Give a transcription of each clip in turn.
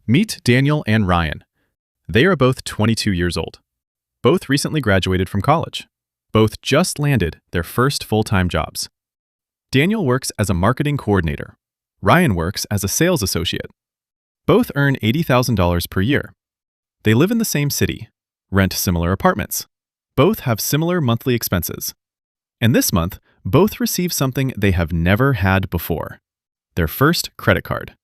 Meet Daniel and Ryan. They are both 22 years old. Both recently graduated from college. Both just landed their first full-time jobs. Daniel works as a marketing coordinator. Ryan works as a sales associate. Both earn $80,000 per year. They live in the same city, rent similar apartments. Both have similar monthly expenses. And this month, both receive something they have never had before: their first credit card.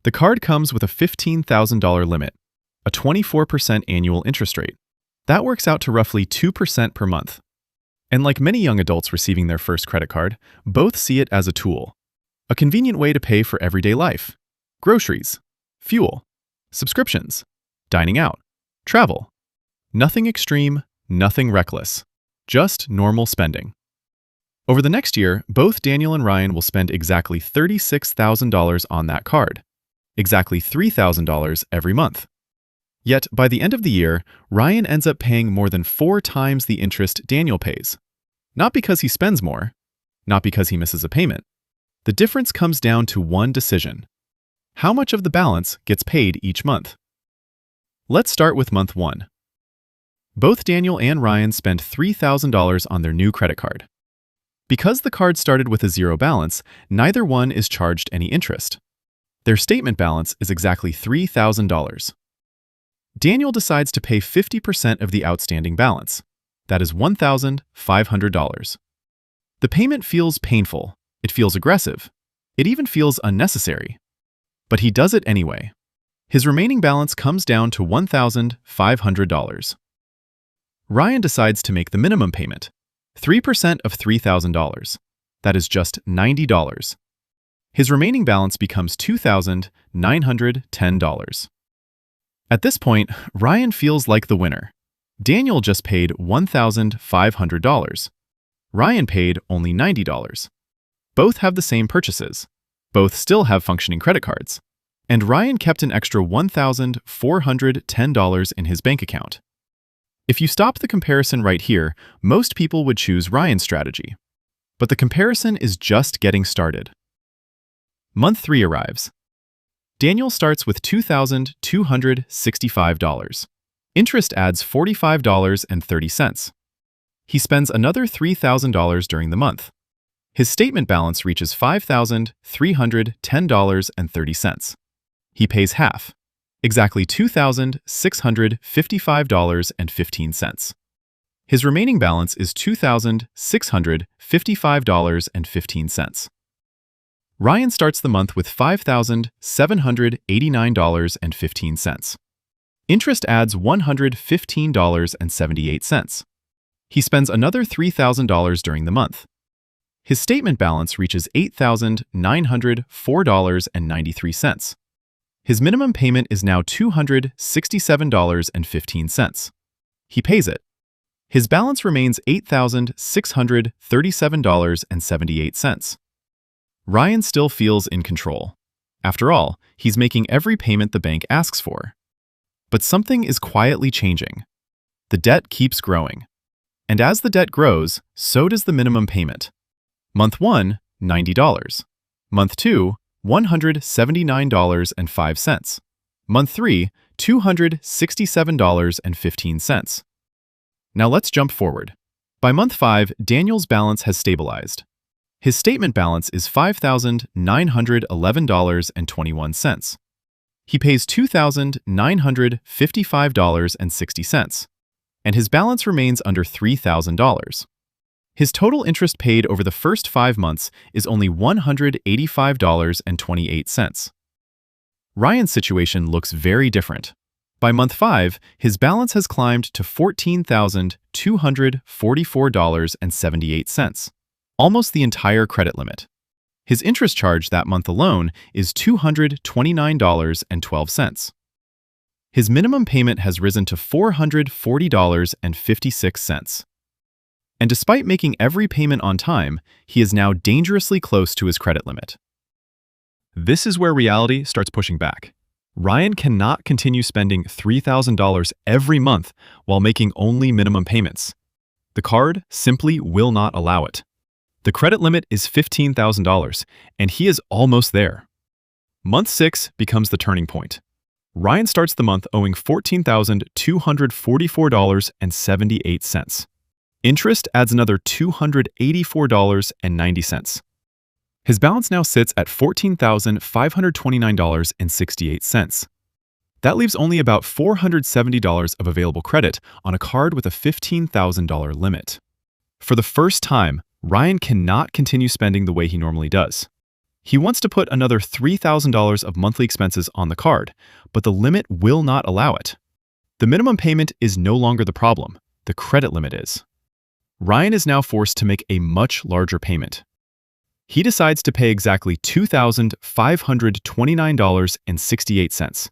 The card comes with a $15,000 limit, a 24% annual interest rate. That works out to roughly 2% per month. And like many young adults receiving their first credit card, both see it as a tool, a convenient way to pay for everyday life: groceries, fuel, subscriptions, dining out, travel. Nothing extreme, nothing reckless, just normal spending. Over the next year, both Daniel and Ryan will spend exactly $36,000 on that card, exactly $3,000 every month. Yet, by the end of the year, Ryan ends up paying more than 4 times the interest Daniel pays. Not because he spends more, not because he misses a payment. The difference comes down to one decision: how much of the balance gets paid each month. Let's start with month 1. Both Daniel and Ryan spend $3,000 on their new credit card. Because the card started with a zero balance, neither one is charged any interest. Their statement balance is exactly $3,000. Daniel decides to pay 50% of the outstanding balance. That is $1,500. The payment feels painful, it feels aggressive, it even feels unnecessary. But he does it anyway. His remaining balance comes down to $1,500. Ryan decides to make the minimum payment, 3% of $3,000. That is just $90. His remaining balance becomes $2,910. At this point, Ryan feels like the winner. Daniel just paid $1,500. Ryan paid only $90. Both have the same purchases. Both still have functioning credit cards. And Ryan kept an extra $1,410 in his bank account. If you stop the comparison right here, most people would choose Ryan's strategy. But the comparison is just getting started. Month 3 arrives. Daniel starts with $2,265. Interest adds $45.30. He spends another $3,000 during the month. His statement balance reaches $5,310.30. He pays half, exactly $2,655.15. His remaining balance is $2,655.15. Ryan starts the month with $5,789.15. Interest adds $115.78. He spends another $3,000 during the month. His statement balance reaches $8,904.93. His minimum payment is now $267.15. He pays it. His balance remains $8,637.78. Ryan still feels in control. After all, he's making every payment the bank asks for. But something is quietly changing. The debt keeps growing. And as the debt grows, so does the minimum payment. Month 1, $90. Month 2, $179.05. Month 3, $267.15. Now let's jump forward. By month 5, Daniel's balance has stabilized. His statement balance is $5,911.21. He pays $2,955.60, and his balance remains under $3,000. His total interest paid over the first 5 months is only $185.28. Ryan's situation looks very different. By month 5, his balance has climbed to $14,244.78, almost the entire credit limit. His interest charge that month alone is $229.12. His minimum payment has risen to $440.56. And despite making every payment on time, he is now dangerously close to his credit limit. This is where reality starts pushing back. Ryan cannot continue spending $3,000 every month while making only minimum payments. The card simply will not allow it. The credit limit is $15,000, and he is almost there. Month 6 becomes the turning point. Ryan starts the month owing $14,244.78. Interest adds another $284.90. His balance now sits at $14,529.68. That leaves only about $470 of available credit on a card with a $15,000 limit. For the first time, Ryan cannot continue spending the way he normally does. He wants to put another $3,000 of monthly expenses on the card, but the limit will not allow it. The minimum payment is no longer the problem, the credit limit is. Ryan is now forced to make a much larger payment. He decides to pay exactly $2,529.68.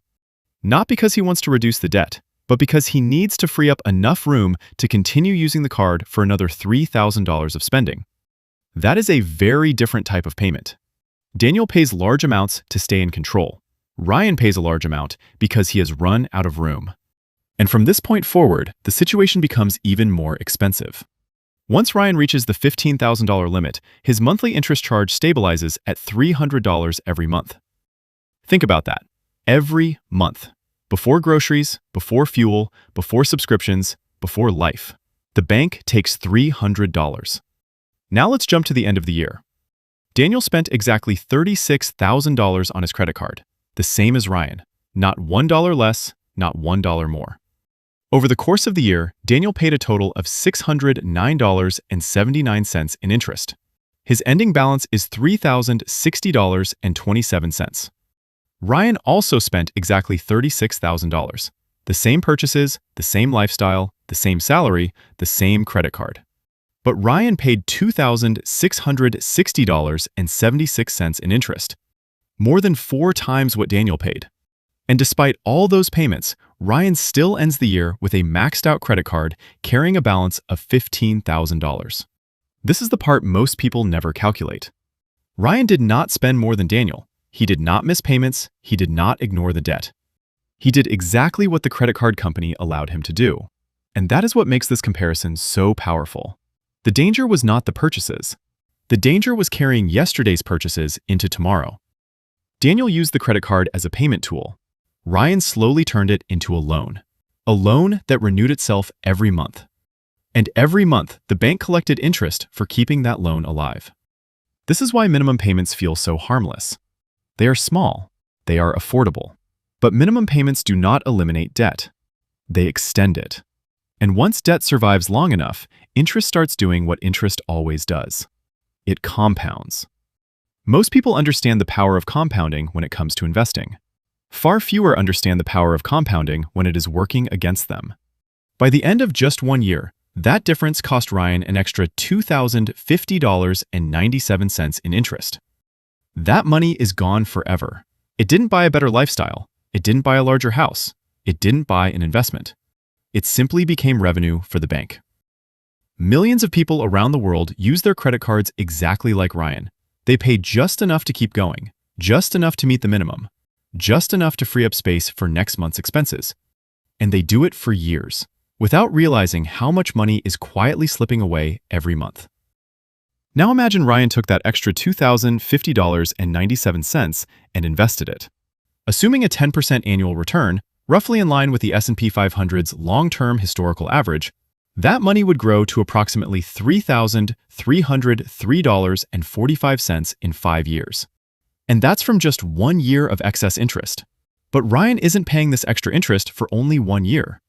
Not because he wants to reduce the debt, but because he needs to free up enough room to continue using the card for another $3,000 of spending. That is a very different type of payment. Daniel pays large amounts to stay in control. Ryan pays a large amount because he has run out of room. And from this point forward, the situation becomes even more expensive. Once Ryan reaches the $15,000 limit, his monthly interest charge stabilizes at $300 every month. Think about that. Every month. Before groceries, before fuel, before subscriptions, before life. The bank takes $300. Now let's jump to the end of the year. Daniel spent exactly $36,000 on his credit card, the same as Ryan. Not $1 less, not $1 more. Over the course of the year, Daniel paid a total of $609.79 in interest. His ending balance is $3,060.27. Ryan also spent exactly $36,000. The same purchases, the same lifestyle, the same salary, the same credit card. But Ryan paid $2,660.76 in interest, more than 4 times what Daniel paid. And despite all those payments, Ryan still ends the year with a maxed-out credit card carrying a balance of $15,000. This is the part most people never calculate. Ryan did not spend more than Daniel. He did not miss payments. He did not ignore the debt. He did exactly what the credit card company allowed him to do. And that is what makes this comparison so powerful. The danger was not the purchases. The danger was carrying yesterday's purchases into tomorrow. Daniel used the credit card as a payment tool. Ryan slowly turned it into a loan that renewed itself every month. And every month, the bank collected interest for keeping that loan alive. This is why minimum payments feel so harmless. They are small, they are affordable. But minimum payments do not eliminate debt. They extend it. And once debt survives long enough, interest starts doing what interest always does. It compounds. Most people understand the power of compounding when it comes to investing. Far fewer understand the power of compounding when it is working against them. By the end of just 1 year, that difference cost Ryan an extra $2,050.97 in interest. That money is gone forever. It didn't buy a better lifestyle. It didn't buy a larger house. It didn't buy an investment. It simply became revenue for the bank. Millions of people around the world use their credit cards exactly like Ryan. They pay just enough to keep going, just enough to meet the minimum, just enough to free up space for next month's expenses. And they do it for years, without realizing how much money is quietly slipping away every month. Now imagine Ryan took that extra $2,050.97 and invested it. Assuming a 10% annual return, roughly in line with the S&P 500's long-term historical average, that money would grow to approximately $3,303.45 in 5 years. And that's from just 1 year of excess interest. But Ryan isn't paying this extra interest for only 1 year.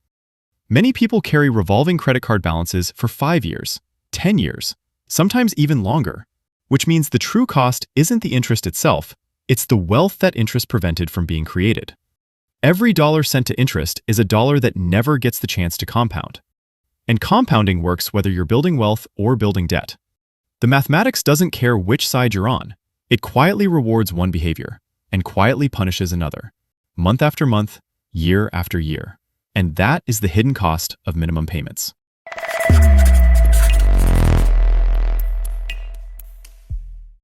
Many people carry revolving credit card balances for 5 years, 10 years, sometimes even longer, which means the true cost isn't the interest itself, it's the wealth that interest prevented from being created. Every dollar sent to interest is a dollar that never gets the chance to compound. And compounding works whether you're building wealth or building debt. The mathematics doesn't care which side you're on. It quietly rewards one behavior and quietly punishes another, month after month, year after year. And that is the hidden cost of minimum payments.